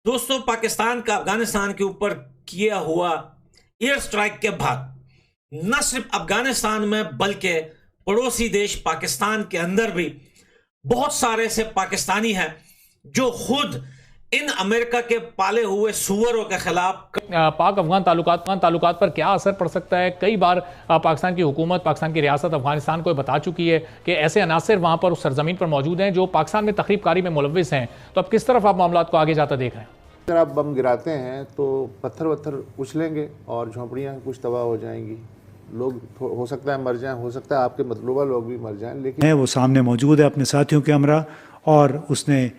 दोस्तों, पाकिस्तान का अफगानिस्तान के ऊपर किया हुआ एयर स्ट्राइक के बाद न सिर्फ अफगानिस्तान में बल्कि पड़ोसी देश पाकिस्तान के अंदर भी बहुत सारे ऐसे पाकिस्तानी हैं जो खुद इन अमेरिका के पाले हुए सुअरों के खिलाफ पाक अफगान ताल्लुकात पर क्या असर पड़ सकता है। कई बार पाकिस्तान की हुकूमत, पाकिस्तान की रियासत अफगानिस्तान को बता चुकी है कि ऐसे अनासर वहाँ पर उस सरजमीन पर मौजूद हैं जो पाकिस्तान में तखरीब कारी में मुलव्विस हैं। तो अब किस तरफ आप मामला को आगे जाता देख रहे हैं? अगर आप बम गिराते हैं तो पत्थर वत्थर उछलेंगे और झोंपड़ियाँ कुछ तबाह हो जाएंगी, लोग हो सकता है मर जाएं, हो सकता है आपके मतलूबा लोग भी मर जाएं। लेकिन वो सामने मौजूद है अपने साथियों के हमरा, और उसने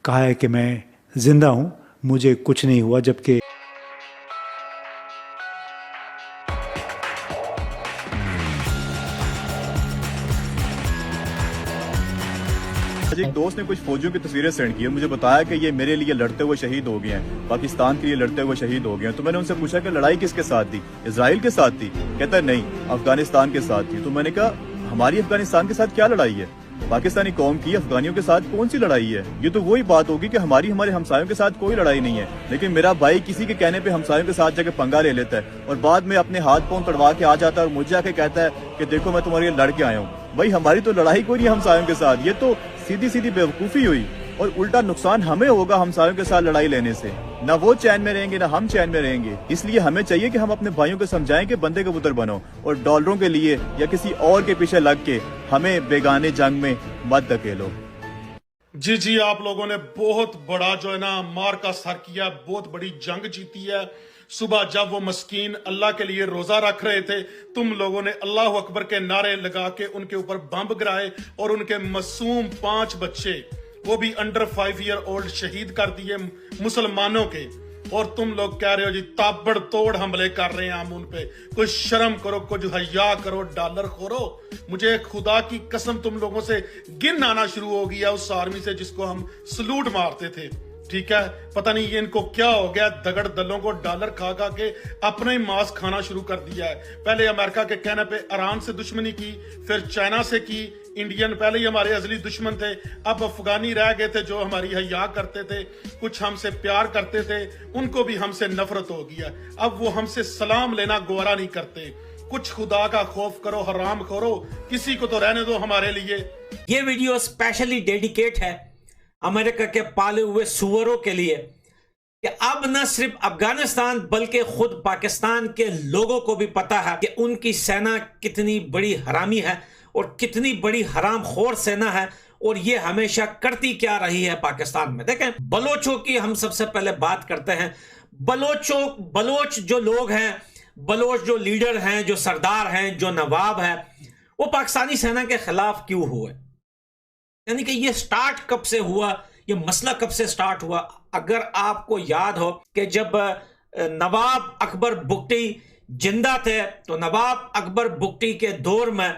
कहा है कि मैं जिंदा हूँ, मुझे कुछ नहीं हुआ। जबकि एक दोस्त ने कुछ फौजियों की तस्वीरें सेंड की, मुझे बताया कि ये मेरे लिए लड़ते हुए शहीद हो गए हैं, पाकिस्तान के लिए लड़ते हुए शहीद हो गए हैं। तो मैंने उनसे पूछा कि लड़ाई किसके साथ थी? इजराइल के साथ थी? कहता है नहीं, अफगानिस्तान के साथ थी। तो मैंने कहा हमारी अफगानिस्तान के साथ क्या लड़ाई है? पाकिस्तानी कौम की अफगानियों के साथ कौन सी लड़ाई है? ये तो वही बात होगी कि हमारे हमसायों के साथ कोई लड़ाई नहीं है। लेकिन मेरा भाई किसी के कहने पे हमसायों के साथ जाके पंगा ले लेता है और बाद में अपने हाथ पांव तड़वा के आ जाता है और मुझे आके कहता है कि देखो मैं तुम्हारे लिए लड़ के आया हूँ। भाई हमारी तो लड़ाई कोई नहीं हमसायों के साथ, ये तो सीधी सीधी बेवकूफ़ी हुई और उल्टा नुकसान हमें होगा हमसायों के साथ लड़ाई लेने से। ना वो चैन में रहेंगे ना हम चैन में रहेंगे। इसलिए हमें चाहिए कि हम अपने भाइयों को समझाएं कि बंदे कबूतर बनो और डॉलरों के लिए या किसी और के पीछे लग के हमें बेगाने जंग में मत धकेलो। जी, आप लोगों ने बहुत बड़ा जो है ना मार का सर किया, बहुत बड़ी जंग जीती है। सुबह जब वो मस्कीन अल्लाह के लिए रोजा रख रहे थे, तुम लोगों ने अल्लाह अकबर के नारे लगा के उनके ऊपर बम गिराए और उनके मासूम 5 बच्चे, वो भी अंडर 5 ईयर ओल्ड, शहीद कर दिए मुसलमानों के। और तुम लोग कह रहे हो जी ताबड़तोड़ हमले कर रहे हैं हम उन पे। कुछ शर्म करो, कुछ हया करो, डॉलर खोरो। मुझे खुदा की कसम तुम लोगों से गिन आना शुरू हो गया उस आर्मी से जिसको हम सलूट मारते थे। ठीक है, पता नहीं ये इनको क्या हो गया, दगड़ दलों को डॉलर खा खा के अपना ही मांस खाना शुरू कर दिया है। पहले अमेरिका के कहने पे ईरान से दुश्मनी की, फिर चाइना से की। इंडियन पहले ही हमारे असली दुश्मन थे, अब अफगानी रह गए थे जो हमारी हया करते थे, कुछ हमसे प्यार करते थे, उनको भी हमसे नफरत हो गया। अब वो हमसे सलाम लेना गवारा नहीं करते। कुछ खुदा का खौफ करो, हराम करो, किसी को तो रहने दो हमारे लिए। ये वीडियो स्पेशली डेडिकेट है अमेरिका के पाले हुए सुअरों के लिए कि अब न सिर्फ अफगानिस्तान बल्कि खुद पाकिस्तान के लोगों को भी पता है कि उनकी सेना कितनी बड़ी हरामी है और कितनी बड़ी हरामखोर सेना है, और ये हमेशा करती क्या रही है पाकिस्तान में। देखें, बलोचों की हम सबसे पहले बात करते हैं। बलोच जो लोग हैं, बलोच जो लीडर हैं, जो सरदार हैं, जो नवाब हैं, वो पाकिस्तानी सेना के खिलाफ क्यों हुए? यानी कि ये स्टार्ट कब से हुआ, ये मसला कब से स्टार्ट हुआ? अगर आपको याद हो कि जब नवाब अकबर बुगटी जिंदा थे तो नवाब अकबर बुगटी के दौर में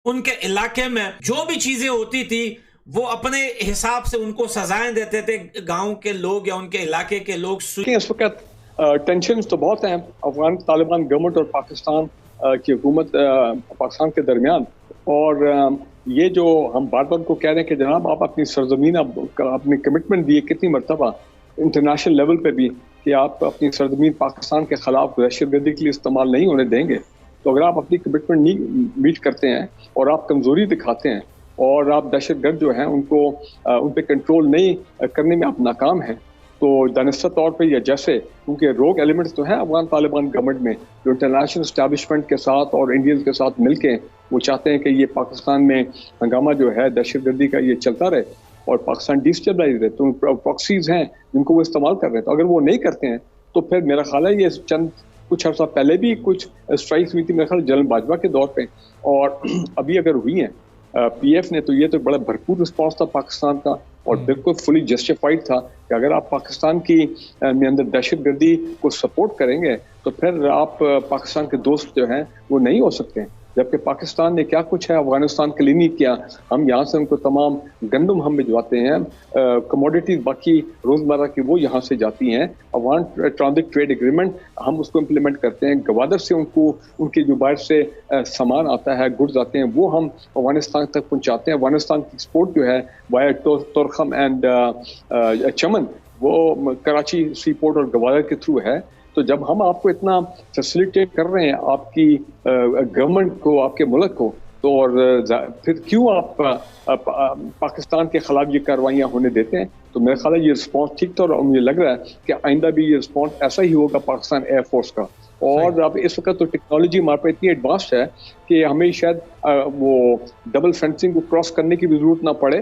उनके इलाके में जो भी चीजें होती थी वो अपने हिसाब से उनको सजाएं देते थे गांव के लोग या उनके इलाके के लोग। इस वक्त टेंशन तो बहुत हैं अफगान तालिबान गवर्नमेंट और पाकिस्तान की हुकूमत पाकिस्तान के दरमियान। और ये जो हम बार बार को कह रहे हैं कि जनाब आप अपनी सरजमीन, अपनी कमिटमेंट दिए कितनी मरतबा इंटरनेशनल लेवल पे भी कि आप अपनी सरजमीन पाकिस्तान के खिलाफ दहशतगर्दी के लिए इस्तेमाल नहीं होने देंगे। तो अगर आप अपनी कमिटमेंट नहीं मीट करते हैं और आप कमज़ोरी दिखाते हैं और आप दहशतगर्द जो हैं उनको उन पर कंट्रोल नहीं करने में आप नाकाम हैं, तो दानिस्ता तौर पे या जैसे क्योंकि रोग एलिमेंट्स तो हैं अफगान तालिबान गवर्नमेंट में जो इंटरनेशनल एस्टैब्लिशमेंट के साथ और इंडियंस के साथ मिलके वो चाहते हैं कि ये पाकिस्तान में हंगामा जो है दहशतगर्दी का ये चलता रहे और पाकिस्तान डिस्टेबलाइज रहे। तो प्रॉक्सीज हैं जिनको वो इस्तेमाल कर रहे हैं। तो अगर वो नहीं करते हैं तो फिर मेरा ख्याल है ये कुछ अर्सा पहले भी कुछ स्ट्राइक्स हुई थी मेरे ख्याल जनरल बाजवा के दौर पे, और अभी अगर हुई हैं पीएफ ने, तो ये तो बड़ा भरपूर रिस्पॉन्स था पाकिस्तान का और बिल्कुल फुली जस्टिफाइड था कि अगर आप पाकिस्तान की में अंदर दहशतगर्दी को सपोर्ट करेंगे तो फिर आप पाकिस्तान के दोस्त जो हैं वो नहीं हो सकते। जबकि पाकिस्तान ने क्या कुछ है अफगानिस्तान के लिए नहीं किया। हम यहाँ से उनको तमाम गंदम हम भिजवाते हैं, कमोडिटीज बाकी रोज़मर्रा की वो यहाँ से जाती हैं। अफगान ट्रांजिट ट्रेड एग्रीमेंट हम उसको इम्प्लीमेंट करते हैं। गवादर से उनको उनके जो बाहर से सामान आता है, गुड्स आते हैं, वो हम अफगानिस्तान तक पहुँचाते हैं। अफगानिस्तान की एक्सपोर्ट जो है वाया तुरखम एंड चमन وہ کراچی سی پورٹ اور گوالر کے تھرو ہے. تو جب ہم آپ کو اتنا فیسیلیٹیٹ کر رہے ہیں آپ کی گورنمنٹ کو, آپ کے ملک کو, تو اور پھر کیوں آپ پاکستان کے خلاف یہ کارروائیاں ہونے دیتے ہیں؟ تو میرا خیال ہے یہ رسپانس ٹھیک تھا, اور مجھے لگ رہا ہے کہ آئندہ بھی یہ رسپانس ایسا ہی ہوگا پاکستان ایئر فورس کا. اور اب اس وقت تو ٹیکنالوجی ہمارے پہ اتنی ایڈوانسڈ ہے کہ ہمیں شاید وہ ڈبل فینسنگ کو کراس کرنے کی بھی ضرورت نہ پڑے,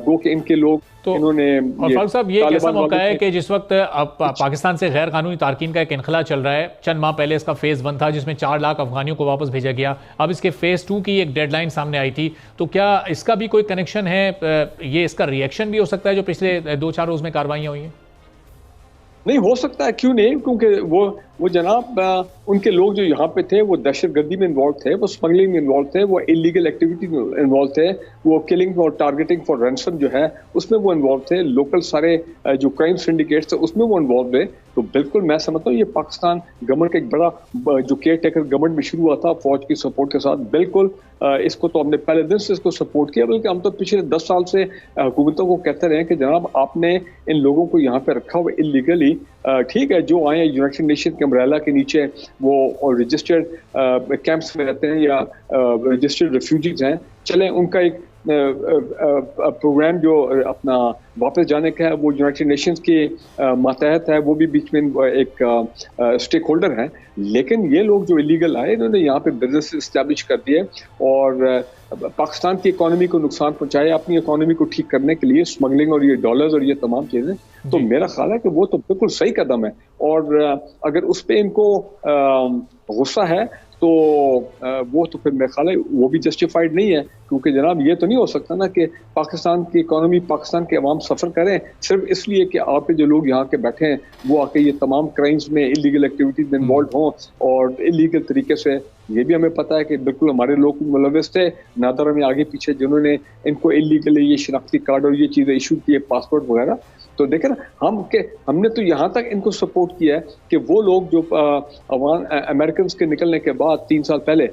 گو کہ ان کے لوگ انہوں نے. اور فاروق صاحب یہ کیسا موقع ہے کہ جس وقت اب پاکستان سے غیر قانونی تارکین کا ایک انخلا چل رہا ہے, چند ماہ پہلے اس کا فیز 1 تھا جس میں 4 لاکھ افغانیوں کو واپس بھیجا گیا, اب اس کے فیز 2 کی ایک ڈیڈ لائن سامنے آئی تھی, تو کیا اس کا بھی کوئی کنیکشن ہے؟ یہ اس کا ریئیکشن بھی ہو سکتا ہے جو پچھلے 2-4 روز میں کاروائیاں ہوئی ہیں؟ نہیں ہو سکتا ہے, کیوں نہیں, کیونکہ وہ جناب ان کے لوگ جو یہاں پہ تھے وہ دہشت گردی میں انوالو تھے, وہ اسمگلنگ میں انوالو تھے, وہ انلیگل ایکٹیویٹی میں انوالو تھے, وہ کلنگ اور ٹارگیٹنگ فار رینسم جو ہے اس میں وہ انوالو تھے, لوکل سارے جو کرائم سنڈیکیٹس تھے اس میں وہ انوالو ہوئے. تو بالکل میں سمجھتا ہوں یہ پاکستان گورنمنٹ کا ایک بڑا جو کیئر ٹیکر گورنمنٹ میں شروع ہوا تھا فوج کی سپورٹ کے ساتھ, بالکل اس کو تو ہم نے پہلے دن سے اس کو سپورٹ کیا, بلکہ ہم تو پچھلے 10 سال سے حکومتوں کو کہتے رہے کہ جناب آپ نے ان لوگوں کو یہاں پہ رکھا ہوا انلیگلی, ٹھیک ہے جو آئے یونائٹڈ نیشن کے امبریلا کے نیچے وہ رجسٹرڈ کیمپس میں رہتے ہیں یا رجسٹرڈ ریفیوجیز ہیں, چلیں ان کا ایک پروگرام جو اپنا واپس جانے کا ہے وہ یونائٹڈ نیشنز کے ماتحت ہے, وہ بھی بیچ میں ایک اسٹیک ہولڈر ہیں. لیکن یہ لوگ جو انلیگل آئے انہوں نے یہاں پہ بزنس اسٹیبلش کر دیے اور پاکستان کی اکانومی کو نقصان پہنچایا اپنی اکانومی کو ٹھیک کرنے کے لیے, اسمگلنگ اور یہ ڈالرز اور یہ تمام چیزیں. تو میرا خیال ہے کہ وہ تو بالکل صحیح قدم ہے, اور اگر اس پہ ان کو غصہ ہے تو وہ تو پھر میرا خیال ہے وہ بھی جسٹیفائڈ نہیں ہے, کیونکہ جناب یہ تو نہیں ہو سکتا نا کہ پاکستان کی اکانومی, پاکستان کے عوام سفر کریں صرف اس لیے کہ آپ کے جو لوگ یہاں کے بیٹھے ہیں وہ آ کے یہ تمام کرائمز میں انلیگل ایکٹیویٹیز میں انوالو ہوں, اور انلیگل طریقے سے. یہ بھی ہمیں پتہ ہے کہ بالکل ہمارے لوگ ملوث تھے نادر میں آگے پیچھے جنہوں نے ان کو انلیگلی یہ شناختی کارڈ اور یہ چیزیں ایشو کیے, پاسپورٹ وغیرہ. تو دیکھیں نا ہم نے تو یہاں تک ان کو سپورٹ کیا ہے کہ وہ لوگ جو امریکنز کے نکلنے کے بعد 3 سال پہلے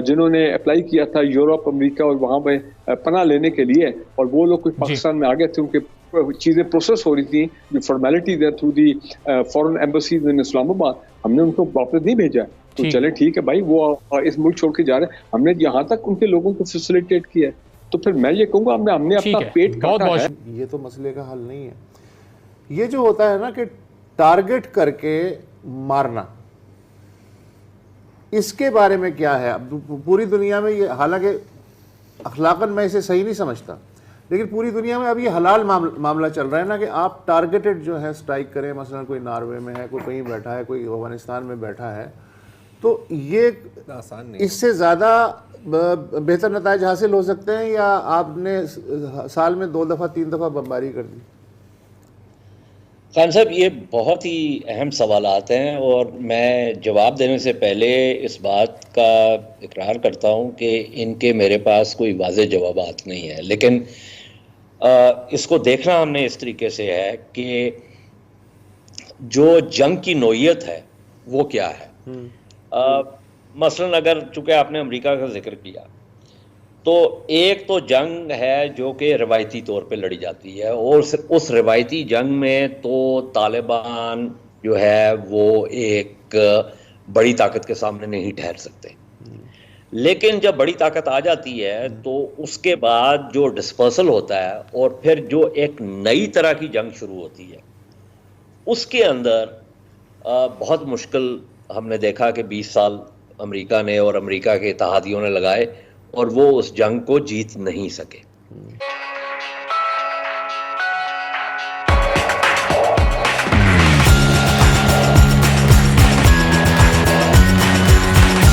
جنہوں نے اپلائی کیا تھا یورپ, امریکہ اور وہاں پہ پناہ لینے کے لیے, اور وہ لوگ کوئی پاکستان میں آ گئے تھے, ان کے چیزیں پروسیس ہو رہی تھیں جو فارمیلٹیز ہیں تھرو دی فارن ایمبیسیز ان اسلام آباد, ہم نے ان کو واپس نہیں بھیجا. تو چلے ٹھیک ہے بھائی, وہ اس ملک چھوڑ کے جا رہے ہیں, ہم نے یہاں تک ان کے لوگوں کو فیسیلیٹیٹ کیا ہے. تو پھر میں یہ کہوں گا ہم نے اپنا پیٹ کاٹا ہے. یہ تو مسئلے کا حل نہیں ہے. یہ جو ہوتا ہے نا کہ ٹارگٹ کر کے مارنا, اس کے بارے میں کیا ہے اب پوری دنیا میں؟ یہ حالانکہ اخلاقاً میں اسے صحیح نہیں سمجھتا, لیکن پوری دنیا میں اب یہ حلال معاملہ چل رہا ہے نا کہ آپ ٹارگیٹڈ جو ہے سٹرائک کریں, مثلا کوئی ناروے میں ہے, کوئی کہیں بیٹھا ہے, کوئی افغانستان میں بیٹھا ہے, تو یہ اس سے زیادہ بہتر نتائج حاصل ہو سکتے ہیں یا آپ نے سال میں 2 دفعہ 3 دفعہ بمباری کر دی؟ خان صاحب یہ بہت ہی اہم سوالات ہیں, اور میں جواب دینے سے پہلے اس بات کا اقرار کرتا ہوں کہ ان کے میرے پاس کوئی واضح جوابات نہیں ہیں, لیکن اس کو دیکھنا ہم نے اس طریقے سے ہے کہ جو جنگ کی نوعیت ہے وہ کیا ہے. مثلا اگر چونکہ آپ نے امریکہ کا ذکر کیا, تو ایک تو جنگ ہے جو کہ روایتی طور پہ لڑی جاتی ہے, اور اس روایتی جنگ میں تو طالبان جو ہے وہ ایک بڑی طاقت کے سامنے نہیں ٹھہر سکتے. لیکن جب بڑی طاقت آ جاتی ہے تو اس کے بعد جو ڈسپرسل ہوتا ہے اور پھر جو ایک نئی طرح کی جنگ شروع ہوتی ہے, اس کے اندر بہت مشکل ہم نے دیکھا کہ 20 سال امریکہ نے اور امریکہ کے اتحادیوں نے لگائے اور وہ اس جنگ کو جیت نہیں سکے.